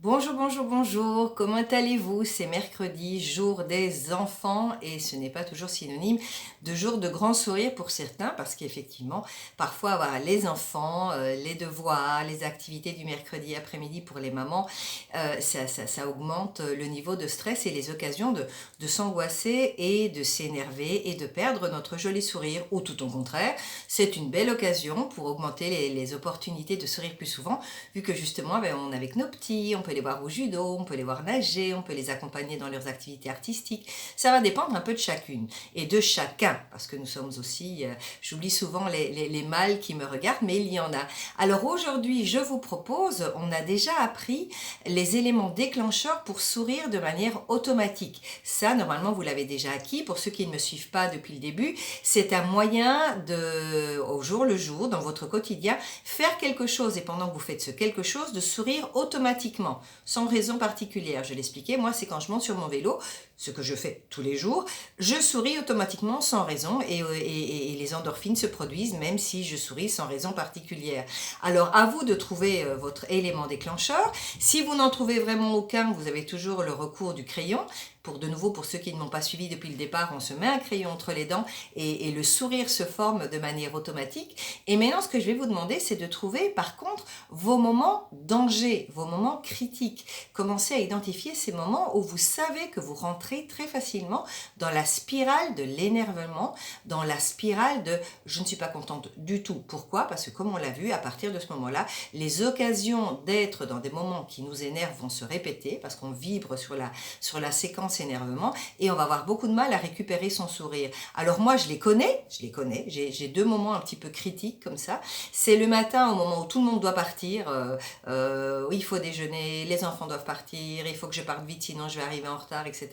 Bonjour, bonjour, bonjour, comment allez-vous? C'est mercredi, jour des enfants et ce n'est pas toujours synonyme de jour de grand sourire pour certains parce qu'effectivement, parfois avoir les enfants, les devoirs, les activités du mercredi après-midi pour les mamans, ça augmente le niveau de stress et les occasions de s'angoisser et de s'énerver et de perdre notre joli sourire. Ou tout au contraire, c'est une belle occasion pour augmenter les opportunités de sourire plus souvent vu que justement, on est avec nos petits, on peut les voir au judo, on peut les voir nager, on peut les accompagner dans leurs activités artistiques. Ça va dépendre un peu de chacune et de chacun, parce que nous sommes aussi, j'oublie souvent les mâles qui me regardent, mais il y en a. Alors aujourd'hui, je vous propose, on a déjà appris les éléments déclencheurs pour sourire de manière automatique. Ça, normalement, vous l'avez déjà acquis. Pour ceux qui ne me suivent pas depuis le début, c'est un moyen de, au jour le jour, dans votre quotidien, faire quelque chose et pendant que vous faites ce quelque chose, de sourire automatiquement, sans raison particulière. Je l'expliquais, moi c'est quand je monte sur mon vélo, ce que je fais tous les jours, je souris automatiquement sans raison et les endorphines se produisent même si je souris sans raison particulière. Alors à vous de trouver votre élément déclencheur. Si vous n'en trouvez vraiment aucun, vous avez toujours le recours du crayon. De nouveau, pour ceux qui ne m'ont pas suivi depuis le départ, on se met un crayon entre les dents et le sourire se forme de manière automatique. Et maintenant, ce que je vais vous demander, c'est de trouver, par contre, vos moments danger, vos moments critiques. Commencez à identifier ces moments où vous savez que vous rentrez très facilement dans la spirale de l'énervement, dans la spirale de « je ne suis pas contente du tout ». Pourquoi? Parce que comme on l'a vu, à partir de ce moment-là, les occasions d'être dans des moments qui nous énervent vont se répéter parce qu'on vibre sur la séquence énervement et on va avoir beaucoup de mal à récupérer son sourire. Alors moi je les connais, j'ai deux moments un petit peu critiques comme ça. C'est le matin au moment où tout le monde doit partir, il faut déjeuner, les enfants doivent partir, il faut que je parte vite sinon je vais arriver en retard, etc.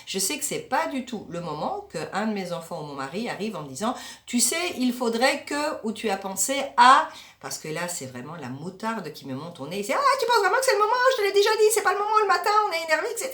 Je sais que c'est pas du tout le moment qu'un de mes enfants ou mon mari arrive en me disant tu sais il faudrait que, ou tu as pensé à, parce que là c'est vraiment la moutarde qui me monte au nez, c'est ah tu penses vraiment que c'est le moment, je te l'ai déjà dit, c'est pas le moment le matin, on est énervé, etc.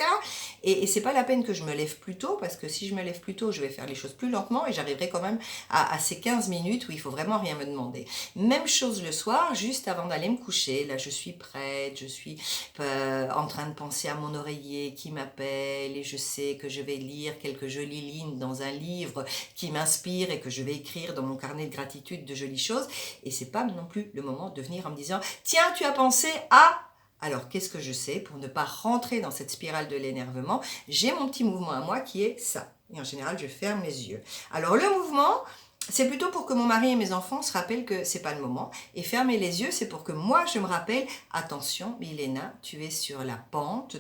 Et c'est pas la peine que je me lève plus tôt, parce que si je me lève plus tôt, je vais faire les choses plus lentement et j'arriverai quand même à ces 15 minutes où il faut vraiment rien me demander. Même chose le soir, juste avant d'aller me coucher, là je suis prête, je suis en train de penser à mon oreiller qui m'appelle et je sais que je vais lire quelques jolies lignes dans un livre qui m'inspire et que je vais écrire dans mon carnet de gratitude de jolies choses. Et c'est pas non plus le moment de venir en me disant tiens tu as pensé à... Alors, qu'est-ce que je sais pour ne pas rentrer dans cette spirale de l'énervement? J'ai mon petit mouvement à moi qui est ça. Et en général, je ferme les yeux. Alors, le mouvement, c'est plutôt pour que mon mari et mes enfants se rappellent que c'est pas le moment. Et fermer les yeux, c'est pour que moi, je me rappelle, attention, Milena, tu es sur la pente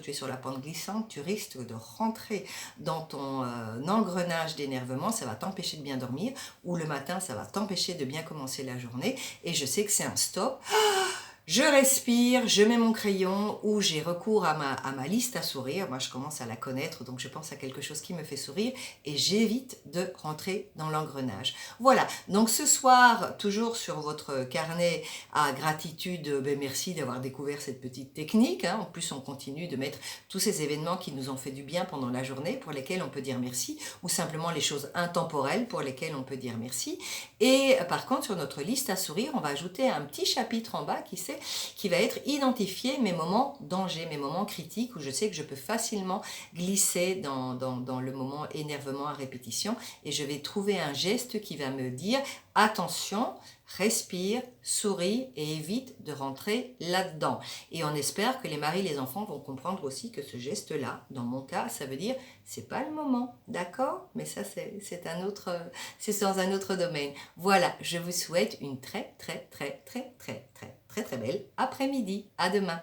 glissante, tu risques de rentrer dans ton engrenage d'énervement, ça va t'empêcher de bien dormir, ou le matin, ça va t'empêcher de bien commencer la journée. Et je sais que c'est un stop. Je respire, je mets mon crayon ou j'ai recours à ma liste à sourire. Moi, je commence à la connaître, donc je pense à quelque chose qui me fait sourire et j'évite de rentrer dans l'engrenage. Voilà, donc ce soir, toujours sur votre carnet à gratitude, merci d'avoir découvert cette petite technique. En plus, on continue de mettre tous ces événements qui nous ont fait du bien pendant la journée, pour lesquels on peut dire merci, ou simplement les choses intemporelles pour lesquelles on peut dire merci. Et par contre, sur notre liste à sourire, on va ajouter un petit chapitre en bas qui va être identifier mes moments danger, mes moments critiques où je sais que je peux facilement glisser dans le moment énervement à répétition et je vais trouver un geste qui va me dire attention, respire, souris et évite de rentrer là-dedans. Et on espère que les maris et les enfants vont comprendre aussi que ce geste-là, dans mon cas, ça veut dire c'est pas le moment, d'accord? Mais ça c'est dans un autre domaine. Voilà, je vous souhaite une très belle après-midi. À demain.